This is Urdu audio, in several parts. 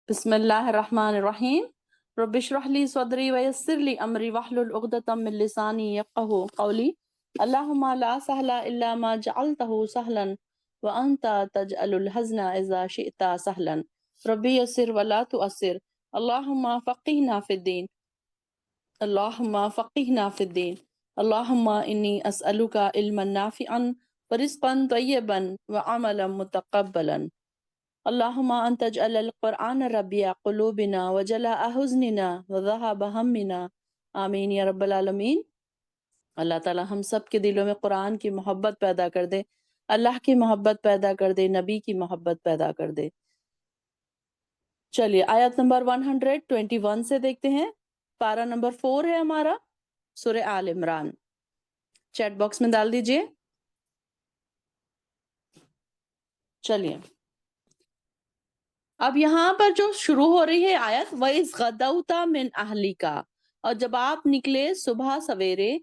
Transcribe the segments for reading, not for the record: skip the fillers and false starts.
بسم الله الرحمن الرحيم. رب اشرح لي صدري ويسر لي أمري واحلل عقدة من لساني يفقهوا قولي. اللهم لا سهل إلا ما جعلته سهلا وأنت تجعل الحزن إذا شئت سهلا. ربي يسر ولا تؤسر. اللهم فقهنا في الدين. اللهم فقهنا في الدين. اللهم إني أسألك علما نافعا ورزقا طيبا وعملا متقبلا. اللهم أن تجعل القرآن ربيع قلوبنا وجلاء حزننا وذهاب همنا آمین یا رب العالمین۔ اللہ تعالی ہم سب کے دلوں میں قرآن کی محبت پیدا کر دے، اللہ کی محبت پیدا کر دے، نبی کی محبت پیدا کر دے۔ چلیے آیت نمبر 121 سے دیکھتے ہیں۔ پارہ نمبر 4 ہے ہمارا، سورہ آل عمران۔ چیٹ باکس میں ڈال دیجئے۔ چلیے اب یہاں پر جو شروع ہو رہی ہے آیت، وَإِذْ غَدَوْتَ مِنْ أَهْلِكَ، اور جب آپ نکلے صبح سویرے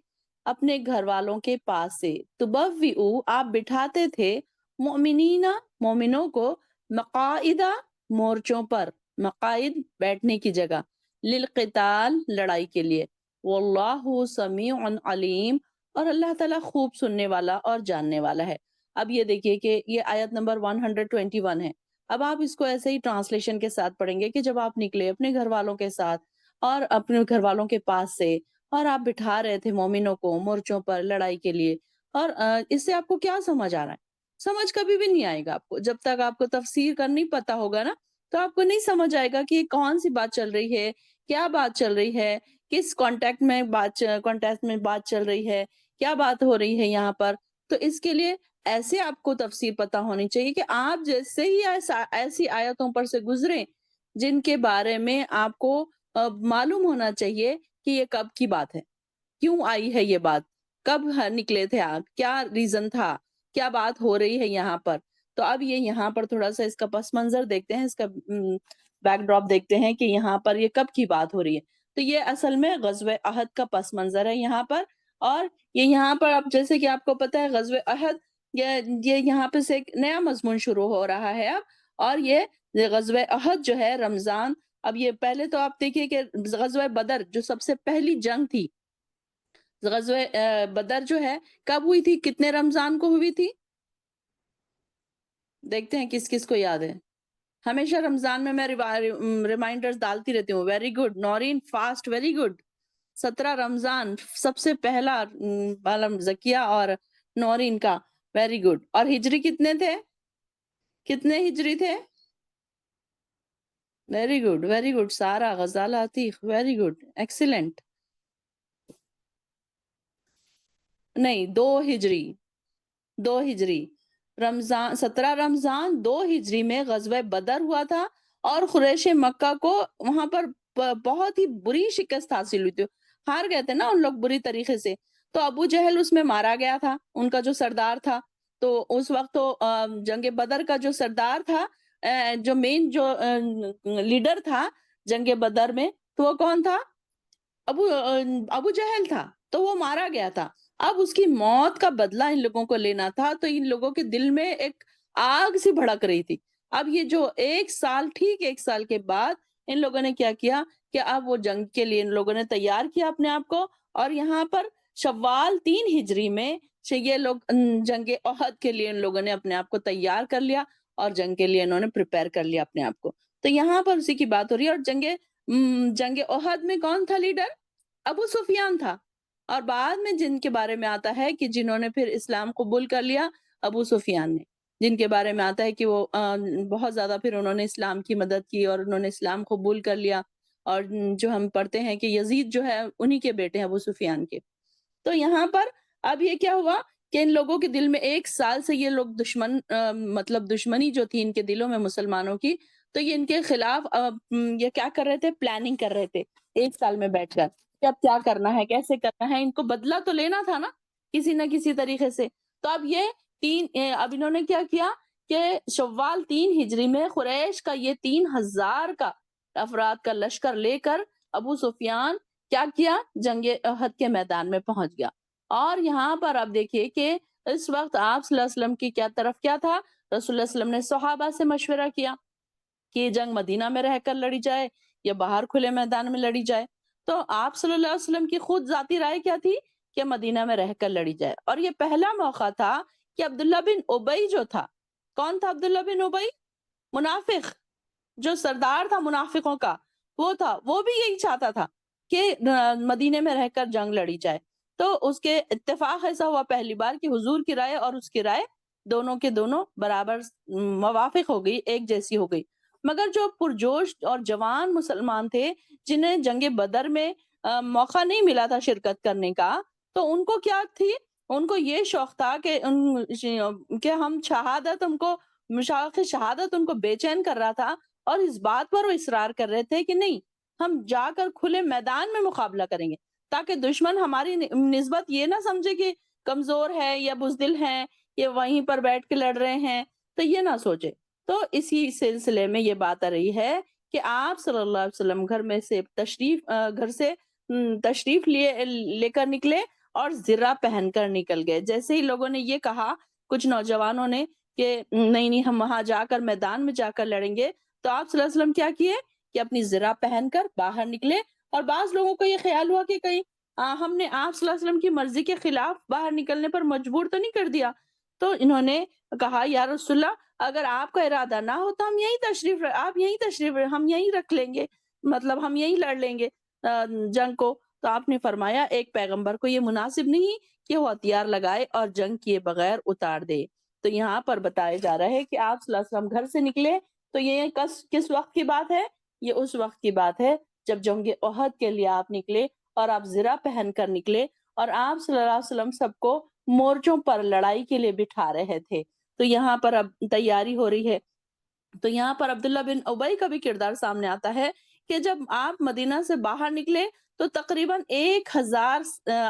اپنے گھر والوں کے پاس سے، تُبَوِّئُ آپ بٹھاتے تھے، مؤمنین مومنوں کو، مقاعدہ مورچوں پر، مقاعد بیٹھنے کی جگہ، للقتال لڑائی کے لیے، واللہ سمیع علیم، اور اللہ تعالیٰ خوب سننے والا اور جاننے والا ہے۔ اب یہ دیکھیے کہ یہ آیت نمبر 121 ہے۔ اب آپ اس کو ایسے ہی ٹرانسلیشن کے ساتھ پڑھیں گے کہ جب آپ نکلے اپنے گھر والوں کے ساتھ اور اپنے گھر والوں کے پاس سے، اور آپ بٹھا رہے تھے مومنوں کو مورچوں پر لڑائی کے لیے، اور اس سے آپ کو کیا سمجھ آ رہا ہے؟ سمجھ کبھی بھی نہیں آئے گا آپ کو جب تک آپ کو تفسیر کا نہیں پتا ہوگا نا، تو آپ کو نہیں سمجھ آئے گا کہ یہ کون سی بات چل رہی ہے، کیا بات چل رہی ہے، کس کانٹیکٹ میں بات چل رہی ہے، کیا بات ہو رہی ہے یہاں پر۔ تو اس کے لیے ایسے آپ کو تفسیر پتہ ہونی چاہیے کہ آپ جیسے ہی ایسی آیتوں پر سے گزریں جن کے بارے میں آپ کو معلوم ہونا چاہیے کہ یہ کب کی بات ہے، کیوں آئی ہے یہ بات، کب نکلے تھے آپ، کیا ریزن تھا، کیا بات ہو رہی ہے یہاں پر۔ تو اب یہ یہاں پر تھوڑا سا اس کا پس منظر دیکھتے ہیں، اس کا بیک ڈراپ دیکھتے ہیں کہ یہاں پر یہ کب کی بات ہو رہی ہے۔ تو یہ اصل میں غزوہ احد کا پس منظر ہے یہاں پر، اور یہ یہاں پر اب جیسے کہ آپ کو پتہ ہے غزوہ احد یہ یہاں پہ سے ایک نیا مضمون شروع ہو رہا ہے اب، اور یہ غزوہ احد جو ہے رمضان، اب یہ پہلے تو آپ دیکھیے کہ غزوہ بدر جو سب سے پہلی جنگ تھی، غزوہ بدر جو ہے کب ہوئی تھی، کتنے رمضان کو ہوئی تھی؟ دیکھتے ہیں کس کس کو یاد ہے۔ ہمیشہ رمضان میں ریمائنڈرز ڈالتی رہتی ہوں۔ Very good Noreen, fast, very good. 17 رمضان سب سے پہلا عالم زکیہ اور نورین کا، ویری گڈ۔ اور ہجری کتنے تھے، کتنے ہجری تھے؟ ویری گڈ ویری گڈ سارا، Ghazala Atiq, very good excellent. نہیں، 2 ہجری، 2 ہجری، رمضان 17 رمضان 2 ہجری میں غزوہ بدر ہوا تھا، اور قریش مکہ کو وہاں پر بہت ہی بری شکست حاصل ہوئی تھی، ہار گئے تھے نا ان لوگ بری طریقے سے۔ تو ابو جہل اس میں مارا گیا تھا، ان کا جو سردار تھا۔ تو اس وقت تو جنگ بدر کا جو سردار تھا، جو مین جو لیڈر تھا جنگ بدر میں، تو وہ کون تھا؟ ابو جہل تھا، تو وہ مارا گیا تھا۔ اب اس کی موت کا بدلہ ان لوگوں کو لینا تھا، تو ان لوگوں کے دل میں ایک آگ سی بھڑک رہی تھی۔ اب یہ جو 1 سال، ٹھیک 1 سال کے بعد ان لوگوں نے کیا کیا کہ اب وہ جنگ کے لیے ان لوگوں نے تیار کیا اپنے آپ کو، اور یہاں پر شوال 3 ہجری میں یہ لوگ جنگ احد کے لیے ان لوگوں نے اپنے آپ کو تیار کر لیا، اور جنگ کے لیے انہوں نے پریپئر کر لیا اپنے آپ کو۔ تو یہاں پر اسی کی بات ہو رہی ہے۔ اور جنگ احد میں کون تھا لیڈر؟ ابو سفیان تھا۔ اور بعد میں جن کے بارے میں آتا ہے کہ جنہوں نے پھر اسلام قبول کر لیا، ابو سفیان نے، جن کے بارے میں آتا ہے کہ وہ بہت زیادہ پھر انہوں نے اسلام کی مدد کی اور انہوں نے اسلام قبول کر لیا۔ اور جو ہم پڑھتے ہیں کہ یزید جو ہے انہی کے بیٹے ہیں ابو سفیان کے۔ تو یہاں پر اب یہ کیا ہوا کہ ان لوگوں کے دل میں 1 سال سے یہ لوگ مطلب دشمنی جو تھی ان کے دلوں میں مسلمانوں کی، تو یہ ان کے خلاف یہ کیا کر رہے تھے، پلاننگ کر رہے تھے 1 سال میں بیٹھ کر کہ اب کیا کرنا ہے، کیسے کرنا ہے، ان کو بدلہ تو لینا تھا نا کسی نہ کسی طریقے سے۔ تو اب اب انہوں نے کیا کیا کہ شوال 3 ہجری میں قریش کا یہ 3000 کا افراد کا لشکر لے کر ابو سفیان کیا کیا، جنگ احد کے میدان میں پہنچ گیا۔ اور یہاں پر آپ دیکھیے کہ اس وقت آپ صلی اللہ علیہ وسلم کی کیا طرف کیا تھا، رسول اللہ صلی اللہ علیہ وسلم نے صحابہ سے مشورہ کیا کہ یہ جنگ مدینہ میں رہ کر لڑی جائے یا باہر کھلے میدان میں لڑی جائے؟ تو آپ صلی اللہ علیہ وسلم کی خود ذاتی رائے کیا تھی؟ کہ مدینہ میں رہ کر لڑی جائے، اور یہ پہلا موقع تھا کہ عبداللہ بن ابئی جو تھا، کون تھا عبداللہ بن ابئی؟ منافق، جو سردار تھا منافقوں کا، وہ تھا، وہ بھی یہی چاہتا تھا کہ مدینے میں رہ کر جنگ لڑی جائے۔ تو اس کے اتفاق ایسا ہوا پہلی بار کہ حضور کی رائے اور اس کی رائے دونوں کے دونوں برابر موافق ہو گئی، ایک جیسی ہو گئی۔ مگر جو پرجوش اور جوان مسلمان تھے، جنہیں جنگ بدر میں موقع نہیں ملا تھا شرکت کرنے کا، تو ان کو کیا تھی؟ ان کو یہ شوق تھا کہ ہم شہادت، ان کو مشاق شہادت ان کو بے چین کر رہا تھا، اور اس بات پر وہ اصرار کر رہے تھے کہ نہیں، ہم جا کر کھلے میدان میں مقابلہ کریں گے، تاکہ دشمن ہماری نسبت یہ نہ سمجھے کہ کمزور ہے یا بزدل ہے، یہ وہیں پر بیٹھ کے لڑ رہے ہیں، تو یہ نہ سوچے۔ تو اسی سلسلے میں یہ بات آ رہی ہے کہ آپ صلی اللہ علیہ وسلم گھر سے تشریف لے کر نکلے اور زرہ پہن کر نکل گئے۔ جیسے ہی لوگوں نے یہ کہا، کچھ نوجوانوں نے، کہ نہیں نہیں ہم وہاں جا کر میدان میں جا کر لڑیں گے، تو آپ صلی اللہ علیہ وسلم کیا کیے کہ اپنی زرہ پہن کر باہر نکلے۔ اور بعض لوگوں کو یہ خیال ہوا کہ کہیں ہم نے آپ صلی اللہ علیہ وسلم کی مرضی کے خلاف باہر نکلنے پر مجبور تو نہیں کر دیا۔ تو انہوں نے کہا یا رسول اللہ، اگر آپ کا ارادہ نہ ہو تو ہم یہیں تشریف ہم یہیں رکھ لیں گے، مطلب ہم یہیں لڑ لیں گے جنگ کو۔ تو آپ نے فرمایا ایک پیغمبر کو یہ مناسب نہیں کہ وہ ہتھیار لگائے اور جنگ کیے بغیر اتار دے۔ تو یہاں پر بتایا جا رہا ہے کہ آپ صلی اللہ علیہ وسلم گھر سے نکلے تو یہ کس وقت کی بات ہے؟ یہ اس وقت کی بات ہے جب جنگ احد کے لیے آپ نکلے، اور آپ زرہ پہن کر نکلے، اور آپ صلی اللہ علیہ وسلم سب کو مورچوں پر لڑائی کے لیے بٹھا رہے تھے۔ تو یہاں پر اب تیاری ہو رہی ہے۔ تو یہاں پر عبداللہ بن ابئی کا بھی کردار سامنے آتا ہے کہ جب آپ مدینہ سے باہر نکلے تو تقریباً 1000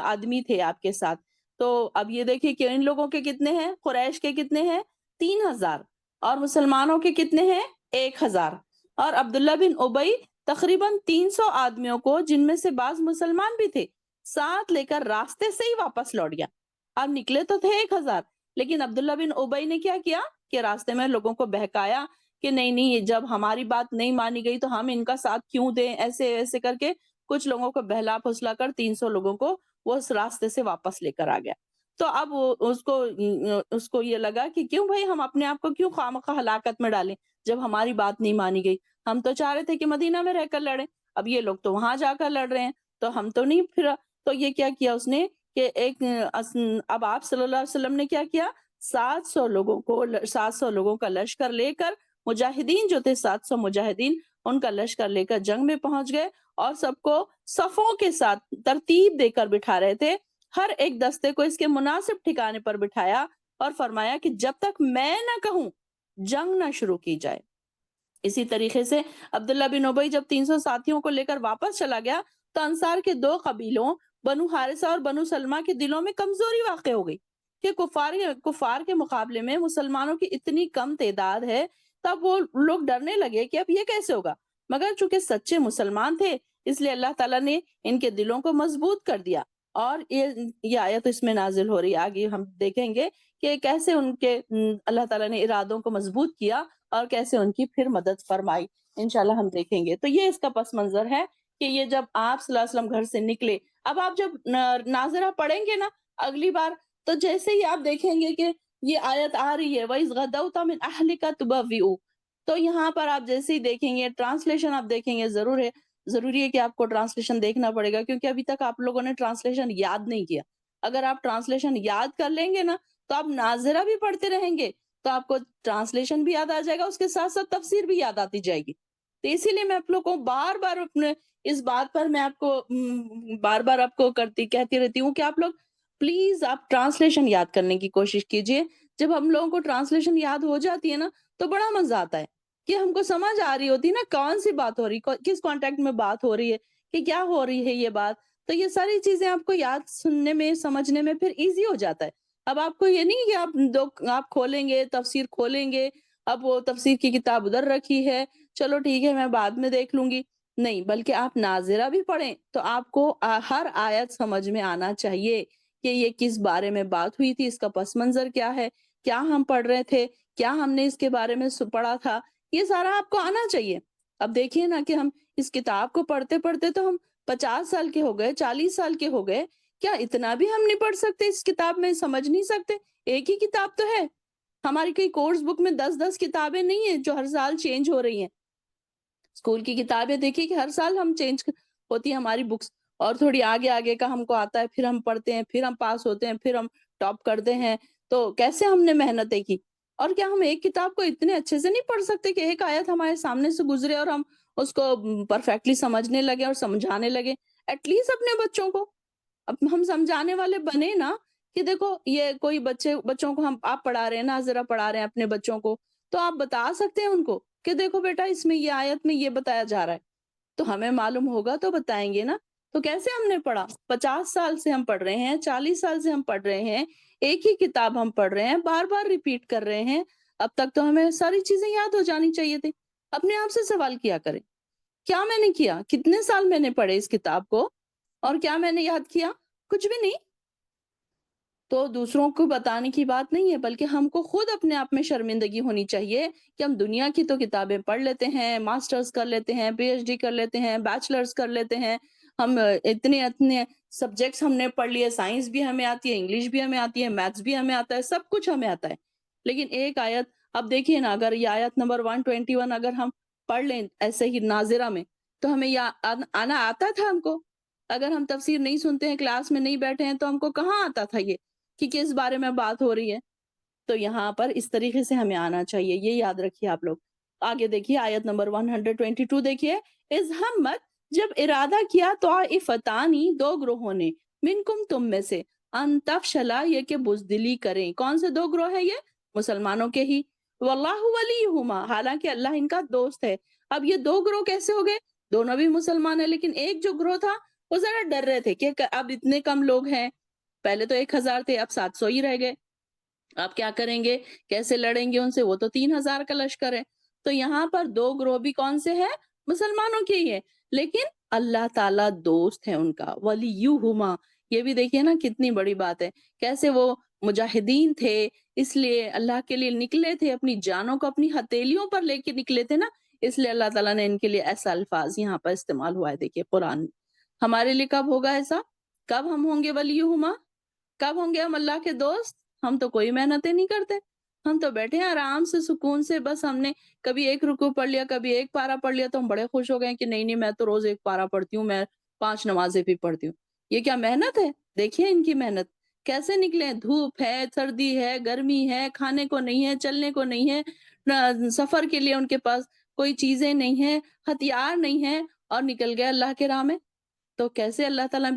آدمی تھے آپ کے ساتھ۔ تو اب یہ دیکھیے کہ ان لوگوں کے کتنے ہیں، قریش کے کتنے ہیں؟ 3000، اور مسلمانوں کے کتنے ہیں؟ 1000۔ اور عبداللہ بن ابئی تقریباً 300 آدمیوں کو، جن میں سے بعض مسلمان بھی تھے، ساتھ لے کر راستے سے ہی واپس لوٹ گیا۔ اب نکلے تو تھے 1000، لیکن عبداللہ بن ابئی نے کیا کیا کہ راستے میں لوگوں کو بہکایا کہ نہیں نہیں، یہ جب ہماری بات نہیں مانی گئی تو ہم ان کا ساتھ کیوں دیں، ایسے ایسے کر کے کچھ لوگوں کو بہلا پھسلا کر 300 لوگوں کو وہ اس راستے سے واپس لے کر آ گیا۔ تو اب اس کو یہ لگا کہ کیوں بھائی ہم اپنے آپ کو کیوں خواہ ہلاکت میں ڈالیں جب ہماری بات نہیں مانی گئی، ہم تو چاہ رہے تھے کہ مدینہ میں رہ کر لڑیں، اب یہ لوگ تو وہاں جا کر لڑ رہے ہیں، تو ہم تو نہیں پھر۔ تو یہ کیا اس نے کہ اب آپ صلی اللہ علیہ وسلم نے کیا کیا، 700 لوگوں کا لشکر لے کر، مجاہدین جو تھے 700 مجاہدین، ان کا لشکر لے کر جنگ میں پہنچ گئے، اور سب کو صفوں کے ساتھ ترتیب دے کر بٹھا رہے تھے، ہر ایک دستے کو اس کے مناسب ٹھکانے پر بٹھایا، اور فرمایا کہ جب تک میں نہ کہوں جنگ نہ شروع کی جائے۔ اسی طریقے سے عبداللہ بن ابئی جب 300 ساتھیوں کو لے کر واپس چلا گیا تو انصار کے 2 قبیلوں بنو حارثہ اور بنو سلمہ کے دلوں میں کمزوری واقع ہو گئی کہ کفار کے مقابلے میں مسلمانوں کی اتنی کم تعداد ہے۔ تب وہ لوگ ڈرنے لگے کہ اب یہ کیسے ہوگا، مگر چونکہ سچے مسلمان تھے اس لیے اللہ تعالیٰ نے ان کے دلوں کو مضبوط کر دیا، اور یہ آیت اس میں نازل ہو رہی ہے۔ آگے ہم دیکھیں گے کہ کیسے ان کے اللہ تعالیٰ نے ارادوں کو مضبوط کیا اور کیسے ان کی پھر مدد فرمائی، انشاءاللہ ہم دیکھیں گے۔ تو یہ اس کا پس منظر ہے کہ یہ جب آپ صلی اللہ علیہ وسلم گھر سے نکلے، اب آپ جب ناظرہ پڑھیں گے نا اگلی بار، تو جیسے ہی آپ دیکھیں گے کہ یہ آیت آ رہی ہے وَإِذْ غَدَوْتَ مِنْ أَهْلِكَ تُبَوِّئُ، تو یہاں پر آپ جیسے ہی دیکھیں گے ٹرانسلیشن آپ دیکھیں گے، ضروری ہے کہ آپ کو ٹرانسلیشن دیکھنا پڑے گا، کیونکہ ابھی تک آپ لوگوں نے ٹرانسلیشن یاد نہیں کیا۔ اگر آپ ٹرانسلیشن یاد کر لیں گے نا تو آپ ناظرہ بھی پڑھتے رہیں گے تو آپ کو ٹرانسلیشن بھی یاد آ جائے گا، اس کے ساتھ ساتھ تفسیر بھی یاد آتی جائے گی۔ تو اسی لیے میں آپ لوگوں کو بار بار اپنے اس بات پر میں آپ کو بار بار آپ کو کہتی رہتی ہوں کہ آپ لوگ پلیز آپ ٹرانسلیشن یاد کرنے کی کوشش کیجئے۔ جب ہم لوگوں کو ٹرانسلیشن یاد ہو جاتی ہے نا تو بڑا مزہ آتا ہے کہ ہم کو سمجھ آ رہی ہوتی ہے نا کون سی بات ہو رہی، کس کانٹیکٹ میں بات ہو رہی ہے، کہ کیا ہو رہی ہے یہ بات۔ تو یہ ساری چیزیں آپ کو یاد سننے میں سمجھنے میں پھر ایزی ہو جاتا ہے۔ اب آپ کو یہ نہیں کہ آپ کھولیں گے تفسیر کھولیں گے، اب وہ تفسیر کی کتاب ادھر رکھی ہے، چلو ٹھیک ہے میں بعد میں دیکھ لوں گی، نہیں، بلکہ آپ ناظرہ بھی پڑھیں تو آپ کو ہر آیت سمجھ میں آنا چاہیے کہ یہ کس بارے میں بات ہوئی تھی، اس کا پس منظر کیا ہے، کیا ہم پڑھ رہے تھے، کیا ہم نے اس کے بارے میں پڑھا تھا، یہ سارا آپ کو آنا چاہیے۔ اب دیکھیے نا کہ ہم اس کتاب کو پڑھتے پڑھتے تو ہم 50 سال کے ہو گئے، 40 سال کے ہو گئے، کیا اتنا بھی ہم نہیں پڑھ سکتے؟ اس کتاب میں سمجھ نہیں سکتے؟ ایک ہی کتاب تو ہے، ہماری کوئی کورس بک میں 10 کتابیں نہیں ہیں جو ہر سال چینج ہو رہی ہیں۔ اسکول کی کتابیں دیکھیے کہ ہر سال ہم چینج ہوتی ہے ہماری بکس، اور تھوڑی آگے آگے کا ہم کو آتا ہے، پھر ہم پڑھتے ہیں، پھر ہم پاس ہوتے ہیں، پھر ہم ٹاپ کرتے ہیں۔ تو کیسے ہم نے محنتیں کی؟ اور کیا ہم ایک کتاب کو اتنے اچھے سے نہیں پڑھ سکتے کہ ایک آیت ہمارے سامنے سے گزرے اور ہم اس کو پرفیکٹلی سمجھنے لگے اور سمجھانے لگے؟ ایٹ لیسٹ اپنے بچوں کو اب ہم سمجھانے والے بنے نا، کہ دیکھو یہ کوئی بچوں کو ہم آپ پڑھا رہے ہیں نا، ذرا پڑھا رہے ہیں اپنے بچوں کو، تو آپ بتا سکتے ہیں ان کو کہ دیکھو بیٹا اس میں یہ آیت میں یہ بتایا جا رہا ہے، تو ہمیں معلوم ہوگا تو بتائیں گے نا۔ تو کیسے ہم نے پڑھا؟ 50 سال سے ہم پڑھ رہے ہیں، 40 سال سے ہم پڑھ رہے ہیں، ایک ہی کتاب ہم پڑھ رہے ہیں، بار بار ریپیٹ کر رہے ہیں، اب تک تو ہمیں ساری چیزیں یاد ہو جانی چاہیے تھی۔ اپنے آپ سے سوال کیا کریں، کیا میں نے کیا؟ کتنے سال میں نے پڑھے اس کتاب کو اور کیا میں نے یاد کیا؟ کچھ بھی نہیں۔ تو دوسروں کو بتانے کی بات نہیں ہے، بلکہ ہم کو خود اپنے آپ میں شرمندگی ہونی چاہیے کہ ہم دنیا کی تو کتابیں پڑھ لیتے ہیں، ماسٹرز کر لیتے ہیں، پی ایچ ڈی کر لیتے ہیں، بیچلرز کر لیتے ہیں، ہم اتنے سبجیکٹس ہم نے پڑھ لیے، سائنس بھی ہمیں آتی ہے، انگلش بھی ہمیں آتی ہے، میتھس بھی ہمیں آتا ہے، سب کچھ ہمیں آتا ہے، لیکن ایک آیت، اب دیکھیے نا، اگر یہ آیت نمبر 121 اگر ہم پڑھ لیں ایسے ہی ناظرہ میں، تو ہمیں یہ آنا آتا تھا ہم کو؟ اگر ہم تفسیر نہیں سنتے ہیں، کلاس میں نہیں بیٹھے ہیں، تو ہم کو کہاں آتا تھا یہ کہ کس بارے میں بات ہو رہی ہے؟ تو یہاں پر اس طریقے سے ہمیں آنا چاہیے، یہ یاد رکھیے آپ لوگ۔ آگے دیکھیے آیت نمبر 122 دیکھیے، اِذ ہمت، جب ارادہ کیا، طائفتانی، دو گروہوں نے، منکم، تم میں سے، ان تفشلا، یہ کہ بزدلی کریں۔ کون سے دو گروہ ہیں یہ؟ مسلمانوں کے ہی۔ واللہ ولیہما، حالانکہ اللہ ان کا دوست ہے۔ اب یہ دو گروہ کیسے ہو گئے؟ دونوں بھی مسلمان ہیں، لیکن ایک جو گروہ تھا وہ ذرا ڈر رہے تھے کہ اب اتنے کم لوگ ہیں، پہلے تو 1000 تھے، اب 700 ہی رہ گئے، آپ کیا کریں گے؟ کیسے لڑیں گے ان سے؟ وہ تو 3000 کا لشکر ہے۔ تو یہاں پر دو گروہ بھی کون سے ہیں؟ مسلمانوں کے ہی ہیں، لیکن اللہ تعالیٰ دوست ہے ان کا، ولیہما۔ یہ بھی دیکھیے نا کتنی بڑی بات ہے، کیسے وہ مجاہدین تھے، اس لیے اللہ کے لیے نکلے تھے، اپنی جانوں کو اپنی ہتھیلیوں پر لے کے نکلے تھے نا، اس لیے اللہ تعالیٰ نے ان کے لیے ایسا الفاظ یہاں پر استعمال ہوا ہے۔ دیکھیے قرآن میں ہمارے لیے کب ہوگا ایسا؟ کب ہم ہوں گے ولیہما؟ کب ہوں گے ہم اللہ کے دوست؟ ہم تو کوئی محنتیں نہیں کرتے، ہم تو بیٹھے ہیں آرام سے، سکون سے، بس ہم نے کبھی ایک رکوع پڑھ لیا، کبھی ایک پارہ پڑھ لیا، تو ہم بڑے خوش ہو گئے کہ نہیں میں تو روز ایک پارہ پڑھتی ہوں، میں 5 نمازیں بھی پڑھتی ہوں۔ یہ کیا محنت ہے؟ دیکھیے ان کی محنت کیسے نکلے، دھوپ ہے، سردی ہے، گرمی ہے، کھانے کو نہیں ہے، چلنے کو نہیں ہے، سفر کے لیے ان کے پاس کوئی چیزیں نہیں ہیں، ہتھیار نہیں ہے، اور نکل گئے اللہ کے راہ میں۔ تو کیسے اللہ تعالیٰ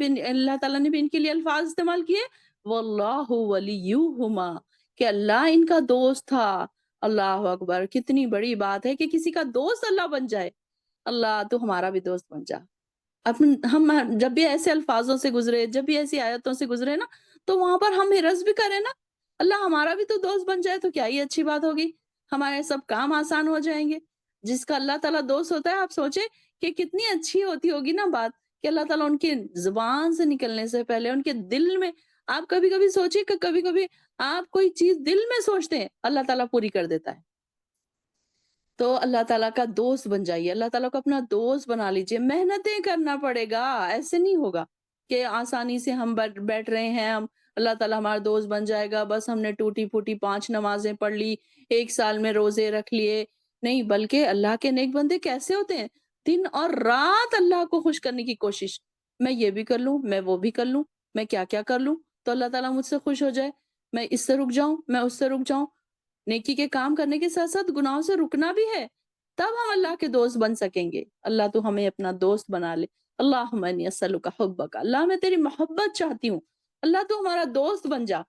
نے بھی ان کے لیے الفاظ استعمال کیے، واللہ ولیہما، کہ اللہ ان کا دوست تھا۔ اللہ اکبر، کتنی بڑی بات ہے کہ کسی کا دوست اللہ بن جائے۔ اللہ تو ہمارا بھی دوست بن جا۔ ہم جب بھی ایسے الفاظوں سے گزرے، جب بھی ایسی آیتوں سے گزرے نا، تو وہاں پر ہم حرص بھی کریں نا، اللہ ہمارا بھی تو دوست بن جائے، تو کیا ہی اچھی بات ہوگی، ہمارے سب کام آسان ہو جائیں گے۔ جس کا اللہ تعالیٰ دوست ہوتا ہے، آپ سوچیں کہ کتنی اچھی ہوتی ہوگی نا بات، کہ اللہ تعالیٰ ان کی زبان سے نکلنے سے پہلے ان کے دل میں، آپ کبھی کبھی سوچیں کہ کبھی کبھی آپ کوئی چیز دل میں سوچتے ہیں، اللہ تعالیٰ پوری کر دیتا ہے۔ تو اللہ تعالیٰ کا دوست بن جائیے، اللہ تعالیٰ کو اپنا دوست بنا لیجئے، محنتیں کرنا پڑے گا، ایسے نہیں ہوگا کہ آسانی سے ہم بیٹھ رہے ہیں، ہم اللہ تعالیٰ ہمارا دوست بن جائے گا، بس ہم نے ٹوٹی پھوٹی 5 نمازیں پڑھ لی، 1 سال میں روزے رکھ لیے، نہیں، بلکہ اللہ کے نیک بندے کیسے ہوتے ہیں؟ دن اور رات اللہ کو خوش کرنے کی کوشش، میں یہ بھی کر لوں، میں وہ بھی کر لوں، میں کیا کیا کر لوں تو اللہ تعالیٰ مجھ سے خوش ہو جائے، میں اس سے رک جاؤں، میں اس سے رک جاؤں، نیکی کے کام کرنے کے ساتھ ساتھ گناہوں سے رکنا بھی ہے، تب ہم اللہ کے دوست بن سکیں گے۔ اللہ تو ہمیں اپنا دوست بنا لے۔ اللہم انی اسألک حبک، اللہ میں تیری محبت چاہتی ہوں، اللہ تو ہمارا دوست بن جا۔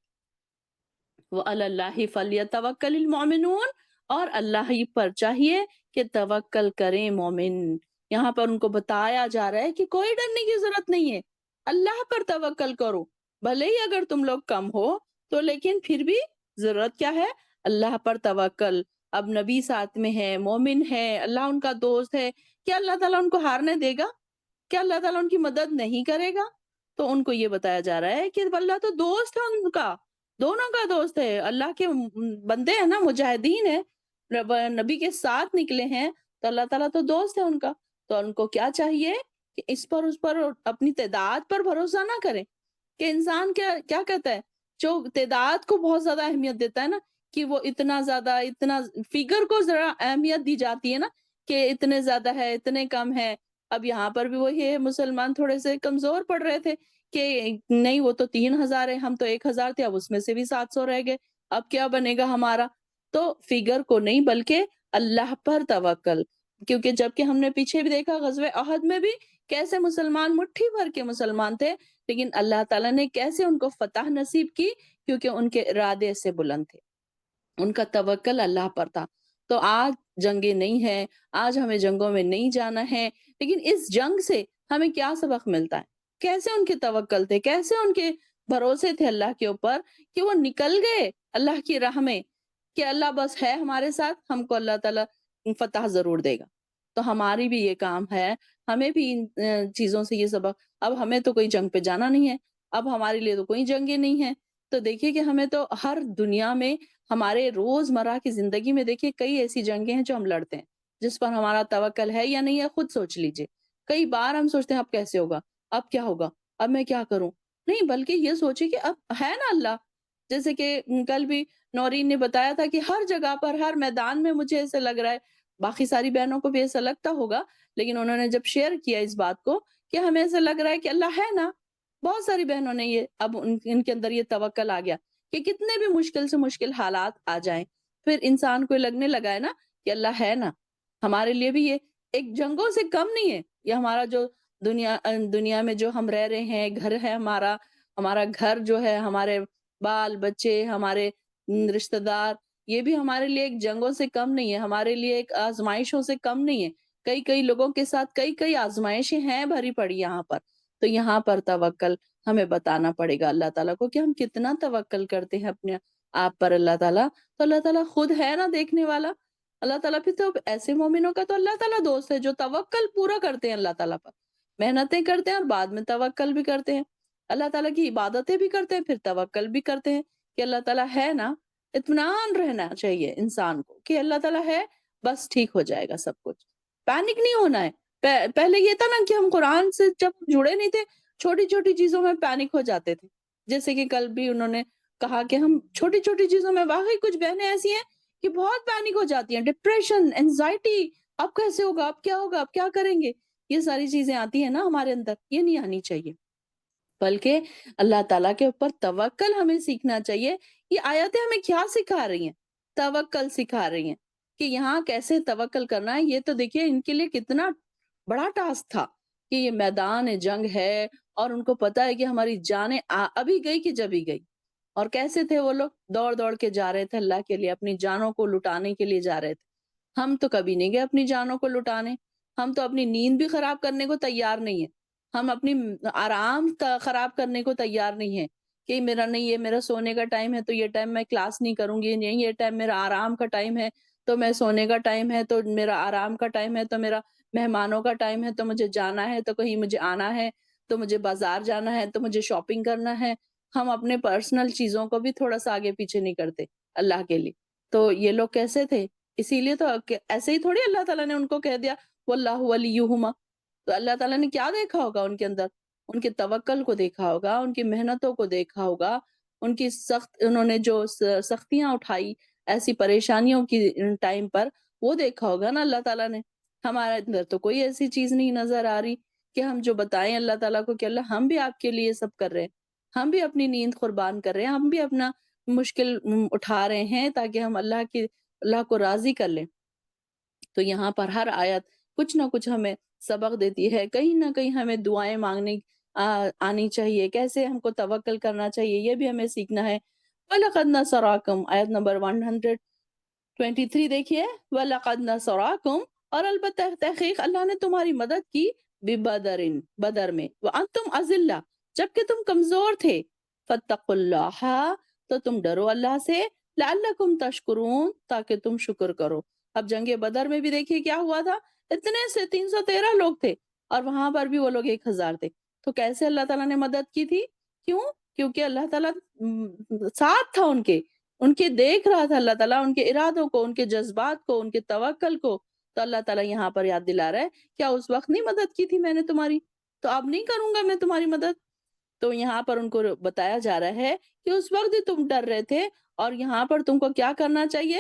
وعلی اللہ فلیتوکل المؤمنون، اور اللہ ہی پر چاہیے کہ توکل کریں مومن۔ یہاں پر ان کو بتایا جا رہا ہے کہ کوئی ڈرنے کی ضرورت نہیں ہے، اللہ پر توکل کرو، بھلے ہی اگر تم لوگ کم ہو تو، لیکن پھر بھی ضرورت کیا ہے؟ اللہ پر توکل۔ اب نبی ساتھ میں ہے، مومن ہے، اللہ ان کا دوست ہے، کیا اللہ تعالیٰ ان کو ہارنے دے گا؟ کیا اللہ تعالیٰ ان کی مدد نہیں کرے گا؟ تو ان کو یہ بتایا جا رہا ہے کہ اللہ تو دوست ہے ان کا، دونوں کا دوست ہے، اللہ کے بندے ہیں نا، مجاہدین ہیں، نبی کے ساتھ نکلے ہیں تو اللہ تعالیٰ تو دوست ہے ان کا، تو ان کو کیا چاہیے کہ اس پر اپنی تعداد پر بھروسہ نہ کریں، کہ انسان کیا کیا کہتا ہے، جو تعداد کو بہت زیادہ اہمیت دیتا ہے نا، کہ وہ اتنا زیادہ، اتنا فگر کو ذرا اہمیت دی جاتی ہے نا، کہ اتنے زیادہ ہے اتنے کم ہے۔ اب یہاں پر بھی وہی ہے، مسلمان تھوڑے سے کمزور پڑ رہے تھے کہ نہیں وہ تو 3,000 ہے، ہم تو 1,000 تھے، اب اس میں سے بھی 700 رہ گئے، اب کیا بنے گا ہمارا؟ تو فگر کو نہیں بلکہ اللہ پر توکل، کیونکہ جبکہ ہم نے پیچھے بھی دیکھا غزوہ احد میں بھی کیسے مسلمان مٹھی بھر کے مسلمان تھے، لیکن اللہ تعالیٰ نے کیسے ان کو فتح نصیب کی، کیونکہ ان کے ارادے سے بلند تھے، ان کا توکل اللہ پر تھا۔ تو آج جنگیں نہیں ہیں، آج ہمیں جنگوں میں نہیں جانا ہے، لیکن اس جنگ سے ہمیں کیا سبق ملتا ہے؟ کیسے ان کے توکل تھے، کیسے ان کے بھروسے تھے اللہ کے اوپر، کہ وہ نکل گئے اللہ کی راہ میں، کہ اللہ بس ہے ہمارے ساتھ، ہم کو اللہ تعالیٰ فتح ضرور دے گا۔ تو ہماری بھی یہ کام ہے، ہمیں بھی ان چیزوں سے یہ سبق، اب ہمیں تو کوئی جنگ پہ جانا نہیں ہے، اب ہمارے لیے تو کوئی جنگیں نہیں ہیں، تو دیکھیے کہ ہمیں تو ہر دنیا میں، ہمارے روزمرہ کی زندگی میں دیکھیے کئی ایسی جنگیں ہیں جو ہم لڑتے ہیں، جس پر ہمارا توکل ہے یا نہیں ہے خود سوچ لیجئے۔ کئی بار ہم سوچتے ہیں اب کیسے ہوگا، اب کیا ہوگا، اب میں کیا کروں؟ نہیں، بلکہ یہ سوچے کہ اب ہے نا اللہ، جیسے کہ کل بھی نورین نے بتایا تھا کہ ہر جگہ پر، ہر میدان میں مجھے ایسے لگ رہا ہے، باقی ساری بہنوں کو بھی ایسا لگتا ہوگا، لیکن انہوں نے جب شیئر کیا اس بات کو کہ ہمیں ایسا لگ رہا ہے کہ اللہ ہے نا، بہت ساری بہنوں نے یہ اب ان کے اندر یہ توکل آ گیا کہ کتنے بھی مشکل سے مشکل حالات آ جائیں، پھر انسان کو لگنے لگا ہے نا کہ اللہ ہے نا، ہمارے لیے بھی یہ ایک جنگوں سے کم نہیں ہے، یہ ہمارا جو دنیا میں جو ہم رہ رہے ہیں، گھر ہے ہمارا، ہمارا گھر جو ہے، ہمارے بال بچے، ہمارے رشتہ دار، یہ بھی ہمارے لیے ایک جنگوں سے کم نہیں ہے، ہمارے لیے ایک آزمائشوں سے کم نہیں ہے۔ کئی کئی لوگوں کے ساتھ کئی کئی آزمائشیں ہیں بھری پڑی یہاں پر، تو یہاں پر توکل ہمیں بتانا پڑے گا اللہ تعالیٰ کو کہ ہم کتنا توکل کرتے ہیں اپنے آپ پر اللہ تعالیٰ، تو اللہ تعالیٰ خود ہے نا دیکھنے والا۔ اللہ تعالیٰ پھر تو ایسے مومنوں کا تو اللہ تعالیٰ دوست ہے جو توکل پورا کرتے ہیں اللہ تعالیٰ پر، محنتیں کرتے ہیں اور بعد میں توکل بھی کرتے ہیں، اللہ تعالیٰ کی عبادتیں بھی کرتے ہیں، پھر توکل بھی کرتے ہیں کہ اللہ تعالیٰ ہے نا۔ اطمینان رہنا چاہیے انسان کو کہ اللہ تعالیٰ ہے، بس ٹھیک ہو جائے گا سب کچھ، پینک نہیں ہونا ہے۔ پہلے یہ تھا نا کہ ہم قرآن سے جب جڑے نہیں تھے، چھوٹی چھوٹی چیزوں میں پینک ہو جاتے تھے، جیسے کہ کل بھی انہوں نے کہا کہ ہم چھوٹی چھوٹی چیزوں میں، واقعی کچھ بہنیں ایسی ہیں کہ بہت پینک ہو جاتی ہیں، ڈپریشن، اینزائٹی، اب کیسے ہوگا، اب کیا ہوگا، اب کیا کریں گے، یہ ساری چیزیں آتی ہیں نا ہمارے اندر، یہ نہیں آنی چاہیے، بلکہ اللہ تعالیٰ کے اوپر توکل ہمیں سیکھنا چاہیے۔ یہ آیتیں ہمیں کیا سکھا رہی ہیں؟ توکل سکھا رہی ہیں کہ یہاں کیسے توکل کرنا ہے۔ یہ تو دیکھیے ان کے لیے کتنا بڑا ٹاسک تھا کہ یہ میدان جنگ ہے اور ان کو پتا ہے کہ ہماری جانیں ابھی گئی کہ جبھی گئی، اور کیسے تھے وہ لوگ، دوڑ دوڑ کے جا رہے تھے اللہ کے لیے، اپنی جانوں کو لٹانے کے لیے جا رہے تھے۔ ہم تو کبھی نہیں گئے اپنی جانوں کو لٹانے، ہم تو اپنی نیند بھی خراب کرنے کو تیار نہیں ہیں، ہم اپنی آرام خراب کرنے کو تیار نہیں ہے کہ میرا نہیں، یہ میرا سونے کا ٹائم ہے تو یہ ٹائم میں کلاس نہیں کروں گی، نہیں یہ ٹائم میرا آرام کا ٹائم ہے تو میں سونے کا ٹائم ہے تو میرا آرام کا ٹائم ہے، تو میرا مہمانوں کا ٹائم ہے تو مجھے جانا ہے، تو کہیں مجھے آنا ہے، تو مجھے بازار جانا ہے، تو مجھے شاپنگ کرنا ہے۔ ہم اپنے پرسنل چیزوں کو بھی تھوڑا سا آگے پیچھے نہیں کرتے اللہ کے لیے۔ تو یہ لوگ کیسے تھے؟ اسی لیے تو ایسے ہی تھوڑی اللہ تعالیٰ نے ان کو کہہ دیا واللہ ولیہما، تو اللہ تعالیٰ نے کیا دیکھا ہوگا ان کے اندر؟ ان کے توکل کو دیکھا ہوگا، ان کی محنتوں کو دیکھا ہوگا، ان کی انہوں نے جو سختیاں اٹھائی ایسی پریشانیوں کی ٹائم پر، وہ دیکھا ہوگا نا اللہ تعالیٰ نے۔ ہمارے اندر تو کوئی ایسی چیز نہیں نظر آ رہی کہ ہم جو بتائیں اللہ تعالیٰ کو کہ اللہ ہم بھی آپ کے لیے سب کر رہے ہیں، ہم بھی اپنی نیند قربان کر رہے ہیں، ہم بھی اپنا مشکل اٹھا رہے ہیں تاکہ ہم اللہ کو راضی کر لیں۔ تو یہاں پر ہر آیت کچھ نہ کچھ ہمیں سبق دیتی ہے، کہیں نہ کہیں ہمیں دعائیں مانگنے آنی چاہیے، کیسے ہم کو توکل کرنا چاہیے یہ بھی ہمیں سیکھنا ہے۔ وَلَقَدْ نَصَرَكُمْ، آیت نمبر 123 دیکھیے، وَلَقَدْ نَصَرَكُمْ، اور البتہ تحقیق اللہ نے تمہاری مدد کی، بِبَدَرٍ، بدر میں، وَأَنْتُمْ أَذِلَّةٌ، جبکہ تم کمزور تھے، فَاتَّقُوا اللَّهَ، تو تم ڈرو اللہ سے، لَعَلَّكُمْ تَشْكُرُونَ، تاکہ تم شکر کرو۔ اب جنگ بدر میں بھی دیکھیے کیا ہوا تھا، اتنے سے 313 لوگ تھے اور وہاں پر بھی وہ لوگ 1,000 تھے، تو کیسے اللہ تعالیٰ نے مدد کی تھی؟ کیوں؟ کیونکہ اللہ تعالیٰ ساتھ تھا ان کے، ان کے دیکھ رہا تھا اللہ تعالیٰ ان کے ارادوں کو، ان کے جذبات کو، ان کے توکل کو. تو اللہ تعالیٰ یہاں پر یاد دلا رہا ہے کیا اس وقت نہیں مدد کی تھی میں نے تمہاری، تو اب نہیں کروں گا میں تمہاری مدد. تو یہاں پر ان کو بتایا جا رہا ہے کہ اس وقت ہی تم ڈر رہے تھے، اور یہاں پر تم کو کیا کرنا چاہیے،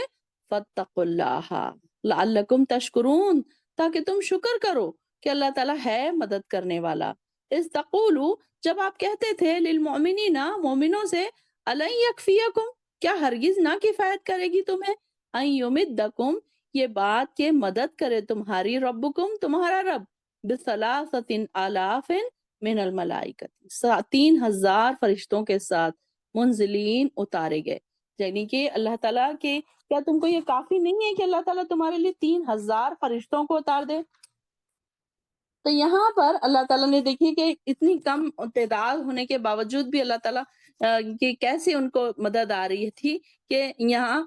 فَاتَّقُوا اللَّهَ لَعَلَّكُمْ تَشْكُرُونَ، تاکہ تم شکر کرو کہ اللہ تعالیٰ ہے مدد کرنے والا. اِذْ تَقُولُوا، جب آپ کہتے تھے، لِلْمُؤْمِنِينَ، مومنوں سے، أَلَنْ يَكْفِيَكُمْ، کیا ہرگز نہ کفایت کرے گی تمہیں، أَنْ يُمِدَّكُمْ، یہ بات کہ مدد کرے تمہاری، ربکم، تمہارا رب، بِثَلَاثَةٍ آلَافٍ من الملائکت، 3,000 فرشتوں کے ساتھ، منزلین، اتارے گئے. یعنی کہ اللہ تعالیٰ کے، کیا تم کو یہ کافی نہیں ہے کہ اللہ تعالیٰ تمہارے لیے 3,000 فرشتوں کو اتار دے. تو یہاں پر اللہ تعالیٰ نے دیکھی کہ اتنی کم تعداد ہونے کے باوجود بھی اللہ تعالیٰ کہ کیسے ان کو مدد آ رہی تھی، کہ یہاں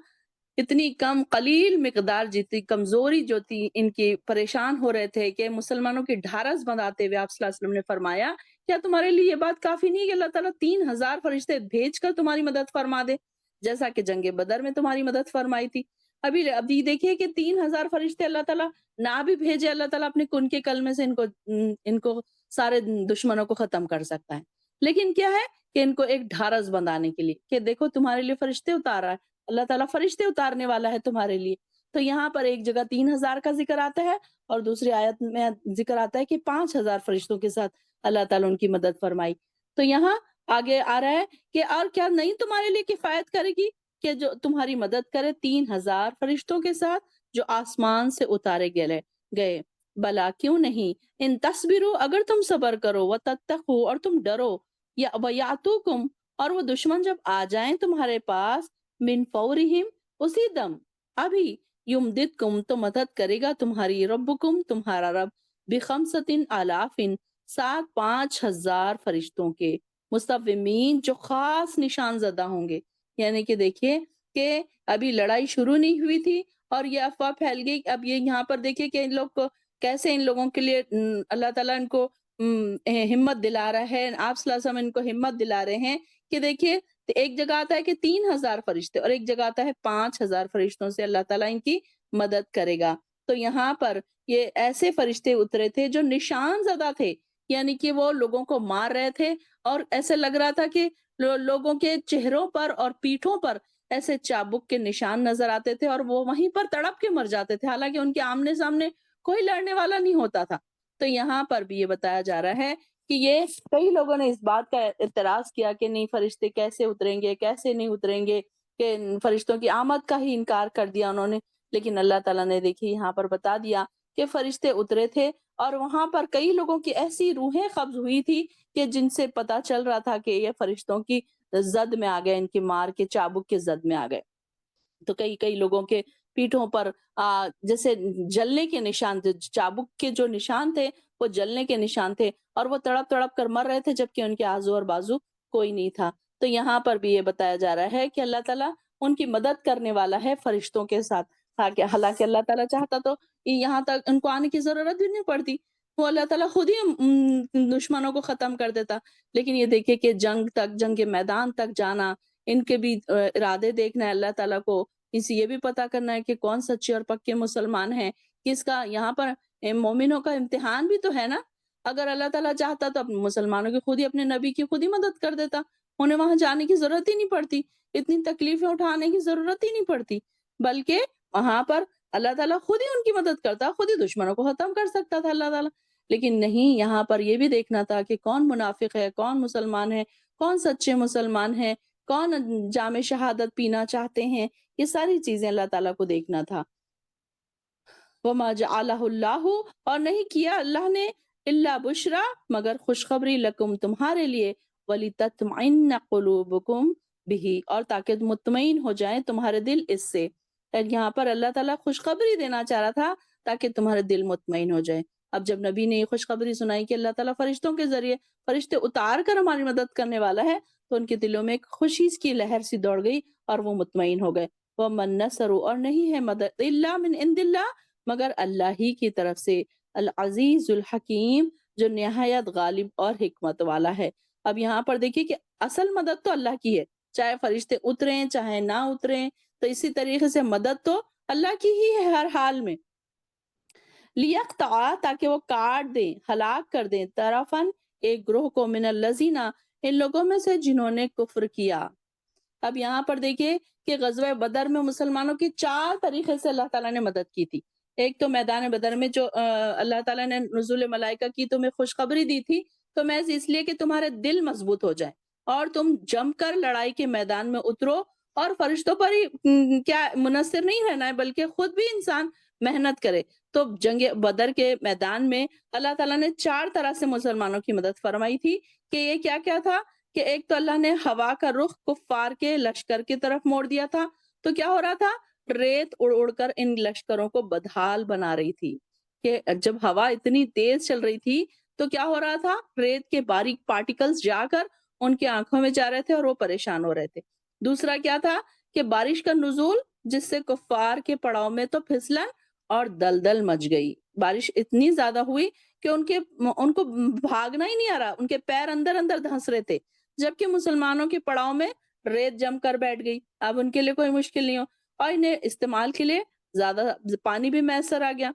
اتنی کم قلیل مقدار جتنی کمزوری جو تھی ان کی، پریشان ہو رہے تھے کہ مسلمانوں کی ڈھارس بندھاتے ہوئے آپ صلی اللہ علیہ وسلم نے فرمایا کیا تمہارے لیے یہ بات کافی نہیں کہ اللہ تعالیٰ 3,000 فرشتے بھیج کر تمہاری مدد فرما دے، جیسا کہ جنگ بدر میں تمہاری مدد فرمائی تھی. ابھی دیکھیے کہ 3,000 فرشتے اللہ تعالیٰ نہ بھی بھیجے، اللہ تعالیٰ اپنے کن کے کلمے سے ان کو سارے دشمنوں کو ختم کر سکتا ہے. لیکن کیا ہے کہ ان کو ایک ڈھارس بندھانے کے لیے کہ دیکھو تمہارے لیے فرشتے اتارا ہے، اللہ تعالیٰ فرشتے اتارنے والا ہے تمہارے لیے. تو یہاں پر ایک جگہ 3,000 کا ذکر آتا ہے، اور دوسری آیت میں ذکر آتا ہے کہ 5,000 فرشتوں کے ساتھ اللہ تعالیٰ ان کی مدد فرمائی. تو یہاں آگے آ رہا ہے کہ اور کیا نہیں تمہارے لیے کفایت کرے گی کہ جو تمہاری مدد کرے 3,000 فرشتوں کے ساتھ جو آسمان سے اتارے گئے. بلا کیوں نہیں، ان تصبروا، اگر تم صبر کرو، وتتقوا، اور تم ڈرو، یا ویاتوکم، اور وہ دشمن جب آ جائیں تمہارے پاس، من فورہم، اسی دم، ابھی، یمددکم، تو مدد کرے گا تمہاری، ربکم، تمہارا رب، بخمسۃ آلاف، 5,000 فرشتوں کے، مصومین، جو خاص نشان زدہ ہوں گے. یعنی کہ دیکھیے کہ ابھی لڑائی شروع نہیں ہوئی تھی اور یہ افواہ پھیل گئی. اب یہ یہاں پر دیکھیے کہ ان لوگ کو کیسے، ان لوگوں کے لیے اللہ تعالیٰ ان کو ہمت دلا رہا ہے، آپ صلی اللہ علیہ وسلم ان کو ہمت دلا رہے ہیں کہ دیکھیے ایک جگہ آتا ہے کہ 3,000 فرشتے، اور ایک جگہ آتا ہے 5,000 فرشتوں سے اللہ تعالیٰ ان کی مدد کرے گا. تو یہاں پر یہ ایسے فرشتے اترے تھے جو نشان زدہ تھے، یعنی کہ وہ لوگوں کو مار رہے تھے، اور ایسے لگ رہا تھا کہ لوگوں کے چہروں پر اور پیٹھوں پر ایسے چابک کے نشان نظر آتے تھے، اور وہ وہیں پر تڑپ کے مر جاتے تھے، حالانکہ ان کے آمنے سامنے کوئی لڑنے والا نہیں ہوتا تھا. تو یہاں پر بھی یہ بتایا جا رہا ہے کہ یہ کئی لوگوں نے اس بات کا اعتراض کیا کہ نہیں فرشتے کیسے اتریں گے، کیسے نہیں اتریں گے، کہ فرشتوں کی آمد کا ہی انکار کر دیا انہوں نے. لیکن اللہ تعالیٰ نے دیکھی یہاں پر بتا دیا کہ فرشتے اترے تھے، اور وہاں پر کئی لوگوں کی ایسی روحیں قبض ہوئی تھی کہ جن سے پتا چل رہا تھا کہ یہ فرشتوں کی زد میں آ گئے، ان کی مار کے چابک کے زد میں آ گئے. تو کئی لوگوں کے پیٹھوں پر جیسے جلنے کے نشان تھے، چابک کے جو نشان تھے وہ جلنے کے نشان تھے، اور وہ تڑپ تڑپ کر مر رہے تھے جبکہ ان کے آزو اور بازو کوئی نہیں تھا. تو یہاں پر بھی یہ بتایا جا رہا ہے کہ اللہ تعالیٰ ان کی مدد کرنے والا ہے فرشتوں کے ساتھ. حالانکہ اللہ تعالیٰ چاہتا تو یہاں تک ان کو آنے کی ضرورت بھی نہیں پڑتی، وہ اللہ تعالیٰ خود ہی دشمنوں کو ختم کر دیتا. لیکن یہ دیکھیں کہ جنگ کے میدان تک جانا، ان کے بھی ارادے دیکھنا ہے اللہ تعالیٰ کو، اسے یہ بھی پتا کرنا ہے کہ کون سچے اور پکے مسلمان ہیں، کس کا یہاں پر مومنوں کا امتحان بھی تو ہے نا. اگر اللہ تعالیٰ چاہتا تو اپنے مسلمانوں کی خود ہی، اپنے نبی کی خود ہی مدد کر دیتا، انہیں وہاں جانے کی ضرورت ہی نہیں پڑتی، اتنی تکلیفیں اٹھانے کی ضرورت ہی نہیں پڑتی، بلکہ وہاں پر اللہ تعالیٰ خود ہی ان کی مدد کرتا، خود ہی دشمنوں کو ختم کر سکتا تھا اللہ تعالیٰ. لیکن نہیں، یہاں پر یہ بھی دیکھنا تھا کہ کون منافق ہے، کون مسلمان ہے، کون سچے مسلمان ہیں، کون جام شہادت پینا چاہتے ہیں، یہ ساری چیزیں اللہ تعالیٰ کو دیکھنا تھا. وَمَا جَعَلَهُ اللَّهُ، اور نہیں کیا اللہ نے، إِلَّا بُشْرَا، مگر خوشخبری، لکم، تمہارے لیے، وَلِتَطْمَئِنَّ قُلُوبُكُمْ بِهِ، اور تاکہ مطمئن ہو جائیں تمہارے دل اس سے. یہاں پر اللہ تعالیٰ خوشخبری دینا چاہ رہا تھا تاکہ تمہارے دل مطمئن ہو جائے. اب جب نبی نے یہ خوشخبری سنائی کہ اللہ تعالیٰ فرشتوں کے ذریعے فرشتے اتار کر ہماری مدد کرنے والا ہے، تو ان کے دلوں میں ایک خوشی کی لہر سی دوڑ گئی اور وہ مطمئن ہو گئے. وَمَن نَّصْرُ، اور نہیں ہے مدد، إِلَّا مِنْ عِنْدِ اللَّهِ، مگر اللہ ہی کی طرف سے، العزیز الحکیم، جو نہایت غالب اور حکمت والا ہے. اب یہاں پر دیکھیے کہ اصل مدد تو اللہ کی ہے، چاہے فرشتے اتریں چاہے نہ اتریں، تو اسی طریقے سے مدد تو اللہ کی ہی ہے ہر حال میں۔ لیقطع تاکہ وہ کاٹ دیں، ہلاک کر دیں، طرفن ایک گروہ کو، من الذین ان لوگوں میں سے جنہوں نے کفر کیا۔ اب یہاں پر دیکھیے کہ غزوہ بدر میں مسلمانوں کی 4 طریقے سے اللہ تعالیٰ نے مدد کی تھی۔ ایک تو میدان بدر میں جو اللہ تعالیٰ نے نزول ملائکہ کی تمہیں خوشخبری دی تھی، تو محض اس لیے کہ تمہارے دل مضبوط ہو جائے اور تم جم کر لڑائی کے میدان میں اترو، اور فرشتوں پر ہی کیا منحصر نہیں رہنا ہے بلکہ خود بھی انسان محنت کرے۔ تو جنگ بدر کے میدان میں اللہ تعالیٰ نے 4 طرح سے مسلمانوں کی مدد فرمائی تھی کہ یہ کیا کیا تھا کہ ایک تو اللہ نے ہوا کا رخ کفار کے لشکر کی طرف موڑ دیا تھا، تو کیا ہو رہا تھا، ریت اڑ اڑ کر ان لشکروں کو بدحال بنا رہی تھی کہ جب ہوا اتنی تیز چل رہی تھی تو کیا ہو رہا تھا، ریت کے باریک پارٹیکلز جا کر ان کی آنکھوں میں جا رہے تھے اور وہ پریشان ہو رہے تھے۔ دوسرا کیا تھا کہ بارش کا نزول، جس سے کفار کے پڑاؤ میں تو پھسلن اور دلدل مچ گئی۔ بارش اتنی زیادہ ہوئی کہ ان کو بھاگنا ہی نہیں آ رہا، ان کے پیر اندر اندر دھنس رہے تھے، جبکہ مسلمانوں کے پڑاؤ میں ریت جم کر بیٹھ گئی، اب ان کے لیے کوئی مشکل نہیں ہو، اور انہیں استعمال کے لیے زیادہ پانی بھی میسر آ گیا۔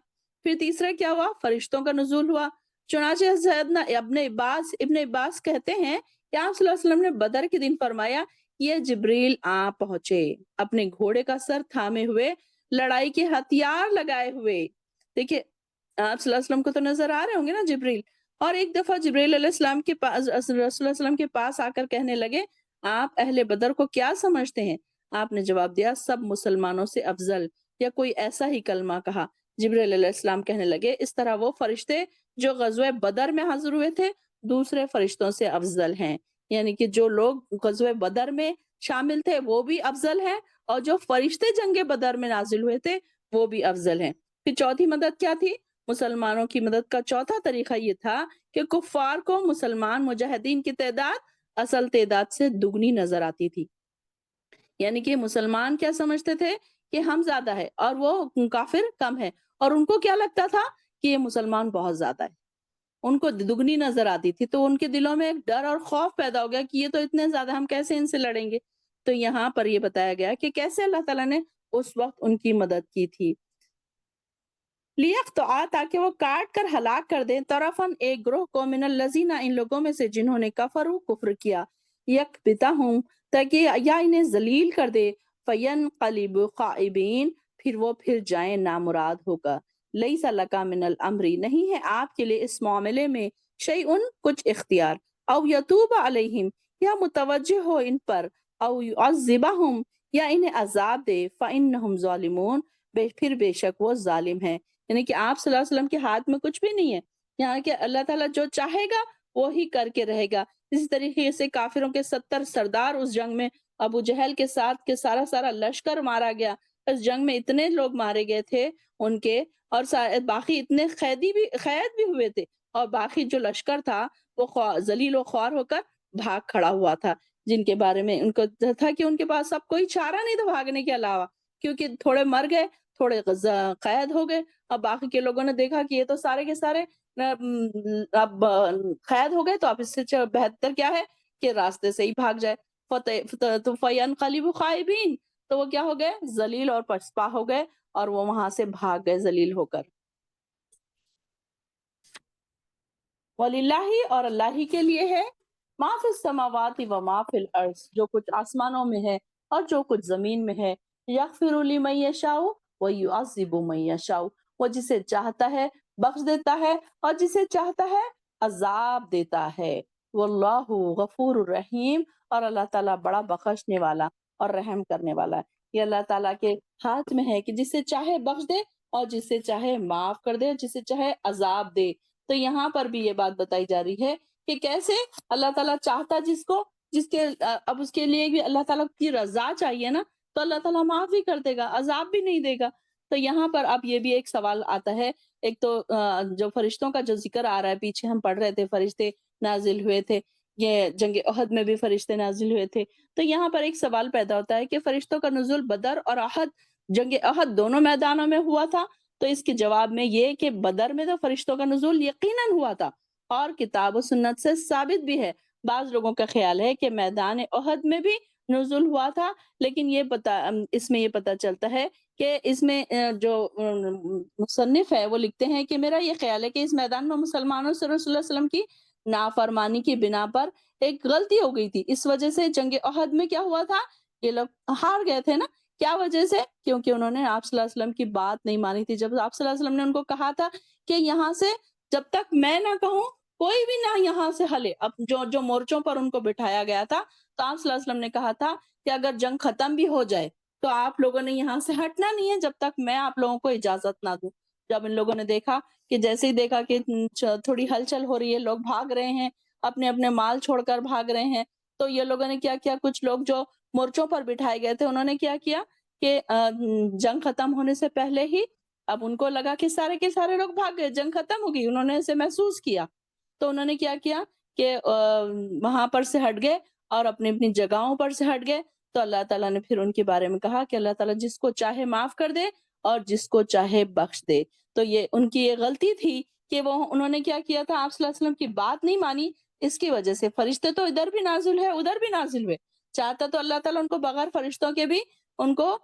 پھر تیسرا کیا ہوا، فرشتوں کا نزول ہوا۔ چنانچہ سیدنا ابن عباس کہتے ہیں کہ آپ صلی اللہ علیہ وسلم نے بدر کے دن فرمایا، یہ جبریل آ پہنچے اپنے گھوڑے کا سر تھامے ہوئے، لڑائی کے ہتھیار لگائے ہوئے۔ دیکھیے آپ صلی اللہ علیہ وسلم کو تو نظر آ رہے ہوں گے نا جبریل، اور ایک دفعہ جبریل علیہ السلام کے پاس، رسول اللہ صلی اللہ علیہ وسلم کے پاس آ کر کہنے لگے، آپ اہل بدر کو کیا سمجھتے ہیں؟ آپ نے جواب دیا، سب مسلمانوں سے افضل، یا کوئی ایسا ہی کلمہ کہا۔ جبریل علیہ السلام کہنے لگے، اس طرح وہ فرشتے جو غزوہ بدر میں حاضر ہوئے تھے دوسرے فرشتوں سے افضل ہیں، یعنی کہ جو لوگ غزوہ بدر میں شامل تھے وہ بھی افضل ہیں، اور جو فرشتے جنگ بدر میں نازل ہوئے تھے وہ بھی افضل ہیں۔ پھر چوتھی مدد کیا تھی؟ مسلمانوں کی مدد کا چوتھا طریقہ یہ تھا کہ کفار کو مسلمان مجاہدین کی تعداد اصل تعداد سے دگنی نظر آتی تھی، یعنی کہ مسلمان کیا سمجھتے تھے کہ ہم زیادہ ہے اور وہ کافر کم ہے، اور ان کو کیا لگتا تھا کہ یہ مسلمان بہت زیادہ ہے، ان کو دگنی نظر آتی تھی، تو ان کے دلوں میں ایک ڈر اور خوف پیدا ہو گیا کہ یہ تو اتنے زیادہ، ہم کیسے ان سے لڑیں گے۔ تو یہاں پر یہ بتایا گیا کہ کیسے اللہ تعالیٰ نے اس وقت ان کی مدد کی تھی۔ لیقطع تاکہ وہ کاٹ کر ہلاک کر دیں، طرفن ایک گروہ کو، من الذین ان لوگوں میں سے جنہوں نے کفر کیا، یکبتہم تاکہ یا انہیں ذلیل کر دے، فینقلب خائبین پھر وہ پھر جائیں نامراد ہو کر۔ لیس لک من الامر نہیں ہے آپ کے لیے اس معاملے میں شیئن کچھ اختیار، او یتوب علیہم یا متوجہ ہو ان پر، او یعذبہم یا انہیں عذاب دے، فانہم ظالمون پھر بے شک وہ ظالم ہیں۔ یعنی کہ آپ صلی اللہ علیہ وسلم کے ہاتھ میں کچھ بھی نہیں ہے، یہاں کہ اللہ تعالیٰ جو چاہے گا وہی کر کے رہے گا۔ اسی طریقے سے کافروں کے 70 سردار اس جنگ میں، ابو جہل کے ساتھ کے سارا لشکر مارا گیا، اس جنگ میں اتنے لوگ مارے گئے تھے ان کے، اور باقی اتنے قید بھی ہوئے تھے، اور باقی جو لشکر تھا وہ ذلیل و خوار ہو کر بھاگ کھڑا ہوا تھا، جن کے بارے میں ان کو تھا کہ ان کے پاس اب کوئی چارہ نہیں تھا بھاگنے کے علاوہ، کیونکہ تھوڑے مر گئے، تھوڑے قید ہو گئے، اب باقی کے لوگوں نے دیکھا کہ یہ تو سارے کے سارے اب قید ہو گئے، تو اب اس سے بہتر کیا ہے کہ راستے سے ہی بھاگ جائے۔ فَيَنْقَلِبُ خَائِبِينَ تو وہ کیا ہو گئے، ذلیل اور پسپا ہو گئے، اور وہ وہاں سے بھاگ گئے ذلیل ہو کر۔ وَلِلَّهِ اور اللہ ہی کے لیے ہے، مَا فِي السَّمَاوَاتِ وَمَا فِي الْأَرْضِ جو کچھ آسمانوں میں ہے اور جو کچھ زمین میں ہے، يَغْفِرُ لِمَن يَشَاءُ وَيُعَذِّبُ مَن يَشَاءُ وہ جسے چاہتا ہے بخش دیتا ہے اور جسے چاہتا ہے عذاب دیتا ہے۔ واللہ غفور الرحیم اور اللہ تعالیٰ بڑا بخشنے والا اور رحم کرنے والا ہے۔ یہ اللہ تعالیٰ کے ہاتھ میں ہے کہ جسے چاہے بخش دے اور جسے چاہے معاف کر دے، جسے چاہے عذاب دے۔ تو یہاں پر بھی یہ بات بتائی جا رہی ہے کہ کیسے اللہ تعالیٰ چاہتا جس کو، جس کے اب اس کے لیے بھی اللہ تعالیٰ کی رضا چاہیے نا، تو اللہ تعالیٰ معاف بھی کر دے گا، عذاب بھی نہیں دے گا۔ تو یہاں پر اب یہ بھی ایک سوال آتا ہے، ایک تو جو فرشتوں کا جو ذکر آ رہا ہے، پیچھے ہم پڑھ رہے تھے فرشتے نازل ہوئے تھے، یہ جنگ احد میں بھی فرشتے نازل ہوئے تھے، تو یہاں پر ایک سوال پیدا ہوتا ہے کہ فرشتوں کا نزول بدر اور احد، جنگ احد دونوں میدانوں میں ہوا تھا، تو اس کے جواب میں یہ کہ بدر میں تو فرشتوں کا نزول یقیناً ہوا تھا اور کتاب و سنت سے ثابت بھی ہے۔ بعض لوگوں کا خیال ہے کہ میدان احد میں بھی نزول ہوا تھا، لیکن اس میں یہ پتہ چلتا ہے کہ اس میں جو مصنف ہے وہ لکھتے ہیں کہ میرا یہ خیال ہے کہ اس میدان میں مسلمانوں سے رسول اللہ صلی اللہ علیہ وسلم کی نافرمانی کی بنا پر ایک غلطی ہو گئی تھی. اس وجہ سے جنگ احد میں کیا ہوا تھا؟ یہ لوگ ہار گئے تھے نا. کیا وجہ سے؟ کیونکہ انہوں نے آپ صلی اللہ علیہ وسلم کی بات نہیں مانی تھی. جب آپ صلی اللہ علیہ وسلم نے ان کو کہا تھا کہ یہاں سے جب تک میں نہ کہوں کوئی بھی نہ یہاں سے ہلے، اب جو مورچوں پر ان کو بٹھایا گیا تھا، تو آپ صلی اللہ علیہ وسلم نے کہا تھا کہ اگر جنگ ختم بھی ہو جائے تو آپ لوگوں نے یہاں سے ہٹنا نہیں ہے جب تک میں آپ لوگوں کو اجازت نہ دوں. جب ان لوگوں نے دیکھا کہ جیسے ہی دیکھا کہ تھوڑی ہلچل ہو رہی ہے، لوگ بھاگ رہے ہیں، اپنے اپنے مال چھوڑ کر بھاگ رہے ہیں، تو یہ لوگوں نے کیا کیا، کچھ لوگ جو مورچوں پر بٹھائے گئے تھے انہوں نے کیا کیا کہ جنگ ختم ہونے سے پہلے ہی، اب ان کو لگا کہ سارے کے سارے لوگ بھاگ گئے، جنگ ختم ہو گئی، انہوں نے اسے محسوس کیا، تو انہوں نے کیا کیا کہ وہاں پر سے ہٹ گئے اور اپنی اپنی جگہوں پر سے ہٹ گئے. تو اللہ تعالیٰ نے پھر ان کے بارے میں کہا کہ اللہ تعالیٰ جس کو چاہے معاف کر دے اور جس کو چاہے بخش دے. تو یہ ان کی یہ غلطی تھی کہ انہوں نے کیا کیا تھا، آپ صلی اللہ علیہ وسلم کی بات نہیں مانی. اس کی وجہ سے فرشتے تو ادھر بھی نازل ہے ادھر بھی نازل ہوئے. چاہتا تو اللہ تعالیٰ ان کو بغیر فرشتوں کے بھی ان کو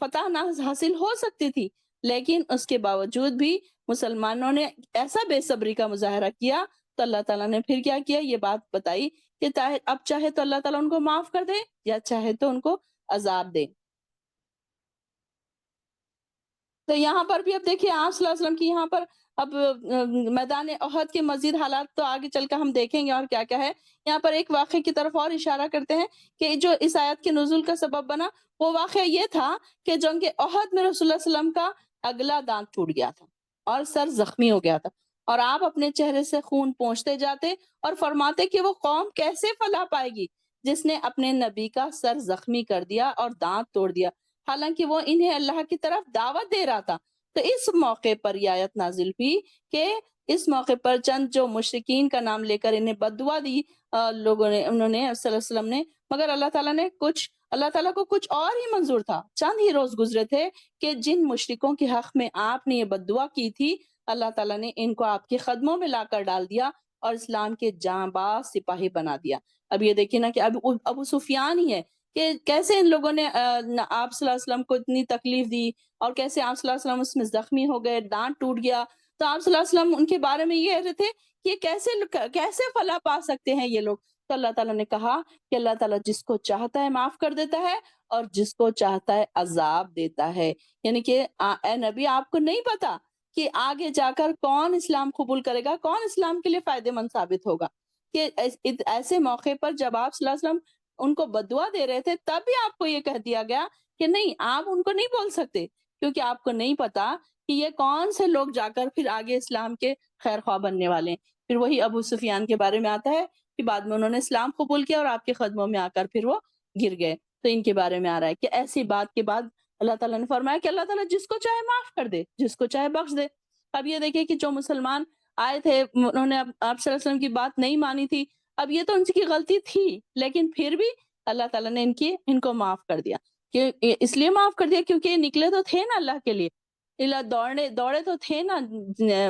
فتح نہ حاصل ہو سکتی تھی، لیکن اس کے باوجود بھی مسلمانوں نے ایسا بے صبری کا مظاہرہ کیا. تو اللہ تعالیٰ نے پھر کیا کیا، یہ بات بتائی کہ اب چاہے تو اللہ تعالیٰ ان کو معاف کر دے یا چاہے تو ان کو عذاب دے. تو یہاں پر بھی اب دیکھیے آپ صلی اللہ علیہ وسلم کی یہاں پر اب میدان احد کے مزید حالات تو آگے چل کر ہم دیکھیں گے اور کیا کیا ہے. یہاں پر ایک واقعے کی طرف اور اشارہ کرتے ہیں کہ جو اس آیت کے نزول کا سبب بنا وہ واقعہ یہ تھا کہ جنگ احد میں رسول اللہ صلی اللہ علیہ وسلم کا اگلا دانت ٹوٹ گیا تھا اور سر زخمی ہو گیا تھا، اور آپ اپنے چہرے سے خون پونچھتے جاتے اور فرماتے کہ وہ قوم کیسے فلاح پائے گی جس نے اپنے نبی کا سر زخمی کر دیا اور دانت توڑ دیا، حالانکہ وہ انہیں اللہ کی طرف دعوت دے رہا تھا. تو اس موقع پر یہ آیت نازل ہوئی کہ اس موقع پر چند جو مشرکین کا نام لے کر انہیں بد دعا دی لوگوں نے، انہوں نے صلی اللہ علیہ وسلم نے، مگر اللہ تعالیٰ کو کچھ اور ہی منظور تھا. چند ہی روز گزرے تھے کہ جن مشرکوں کے حق میں آپ نے یہ بد دعا کی تھی، اللہ تعالیٰ نے ان کو آپ کے قدموں میں لا کر ڈال دیا اور اسلام کے جانباز سپاہی بنا دیا. اب یہ دیکھیں نا کہ ابو سفیان ہی ہے کہ کیسے ان لوگوں نے آپ صلی اللہ علیہ وسلم کو اتنی تکلیف دی اور کیسے آپ صلی اللہ علیہ وسلم اس میں زخمی ہو گئے، دانت ٹوٹ گیا. تو آپ صلی اللہ علیہ وسلم ان کے بارے میں یہ کہہ رہے تھے کہ کیسے فلاح پا سکتے ہیں یہ لوگ. تو اللہ تعالیٰ نے کہا کہ اللہ تعالیٰ جس کو چاہتا ہے معاف کر دیتا ہے اور جس کو چاہتا ہے عذاب دیتا ہے. یعنی کہ اے نبی آپ کو نہیں پتا کہ آگے جا کر کون اسلام قبول کرے گا، کون اسلام کے لیے فائدہ مند ثابت ہوگا. کہ ایسے موقع پر جب آپ صلی اللہ علیہ وسلم ان کو بدعا دے رہے تھے تب بھی آپ کو یہ کہہ دیا گیا کہ نہیں، آپ ان کو نہیں بول سکتے کیونکہ آپ کو نہیں پتا کہ یہ کون سے لوگ جا کر پھر آگے اسلام کے خیر خواہ بننے والے ہیں. پھر وہی ابو سفیان کے بارے میں آتا ہے کہ بعد میں انہوں نے اسلام قبول کیا اور آپ کے قدموں میں آ کر پھر وہ گر گئے. تو ان کے بارے میں آ رہا ہے کہ ایسی بات کے بعد اللہ تعالیٰ نے فرمایا کہ اللہ تعالیٰ جس کو چاہے معاف کر دے، جس کو چاہے بخش دے. اب یہ دیکھیں کہ جو مسلمان آئے تھے انہوں نے آپ صلی اللہ علیہ وسلم کی بات نہیں مانی تھی. اب یہ تو ان کی غلطی تھی لیکن پھر بھی اللہ تعالیٰ نے ان کو معاف کر دیا. کہ اس لیے معاف کر دیا کیونکہ یہ نکلے تو تھے نا اللہ کے لیے، دوڑے تو تھے نا،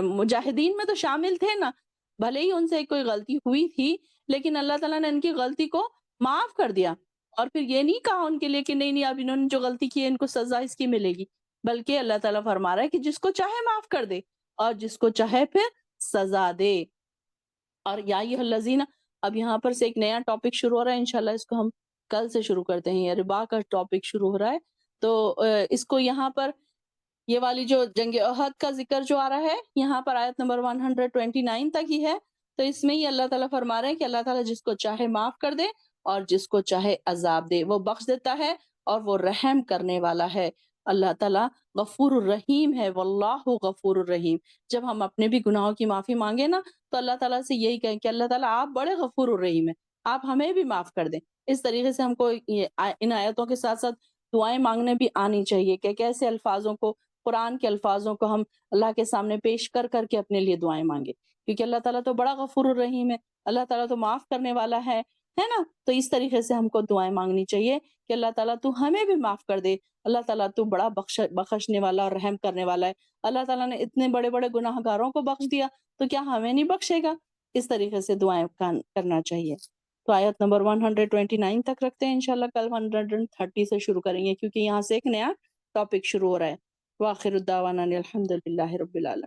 مجاہدین میں تو شامل تھے نا. بھلے ہی ان سے کوئی غلطی ہوئی تھی لیکن اللہ تعالیٰ نے ان کی غلطی کو معاف کر دیا. اور پھر یہ نہیں کہا ان کے لیے کہ نہیں اب انہوں نے جو غلطی کی ہے ان کو سزا اس کی ملے گی، بلکہ اللہ تعالیٰ فرما رہا ہے کہ جس کو چاہے معاف کر دے اور جس کو چاہے پھر سزا دے. اور یا ایھا الذین، اب یہاں پر سے ایک نیا ٹاپک شروع ہو رہا ہے، انشاءاللہ اس کو ہم کل سے شروع کرتے ہیں. یہ ربا کا ٹاپک شروع ہو رہا ہے، تو اس کو یہاں پر یہ والی جو جنگ احد کا ذکر جو آ رہا ہے یہاں پر آیت نمبر 129 تک ہی ہے. تو اس میں ہی اللہ تعالیٰ فرما رہے ہیں کہ اللہ تعالیٰ جس کو چاہے معاف کر دے اور جس کو چاہے عذاب دے، وہ بخش دیتا ہے اور وہ رحم کرنے والا ہے. اللہ تعالیٰ غفور الرحیم ہے، واللہ غفور الرحیم. جب ہم اپنے بھی گناہوں کی معافی مانگے نا تو اللہ تعالیٰ سے یہی کہیں کہ اللہ تعالیٰ آپ بڑے غفور الرحیم ہیں، آپ ہمیں بھی معاف کر دیں. اس طریقے سے ہم کو ان آیتوں کے ساتھ ساتھ دعائیں مانگنے بھی آنی چاہیے کہ کیسے الفاظوں کو، قرآن کے الفاظوں کو ہم اللہ کے سامنے پیش کر کر کے اپنے لیے دعائیں مانگے، کیونکہ اللہ تعالیٰ تو بڑا غفور الرحیم ہے، اللہ تعالیٰ تو معاف کرنے والا ہے نا. تو اس طریقے سے ہم کو دعائیں مانگنی چاہیے کہ اللہ تعالیٰ تو ہمیں بھی معاف کر دے، اللہ تعالیٰ تو بڑا بخشنے والا اور رحم کرنے والا ہے. اللہ تعالیٰ نے اتنے بڑے بڑے گناہ گاروں کو بخش دیا تو کیا ہمیں نہیں بخشے گا؟ اس طریقے سے دعائیں کرنا چاہیے. تو آیت نمبر 129 تک رکھتے ہیں انشاءاللہ. کل 130 سے شروع کریں گے کیونکہ یہاں سے ایک نیا ٹاپک شروع ہو رہا ہے. وآخر الدعوانا الحمد للہ رب العالمین.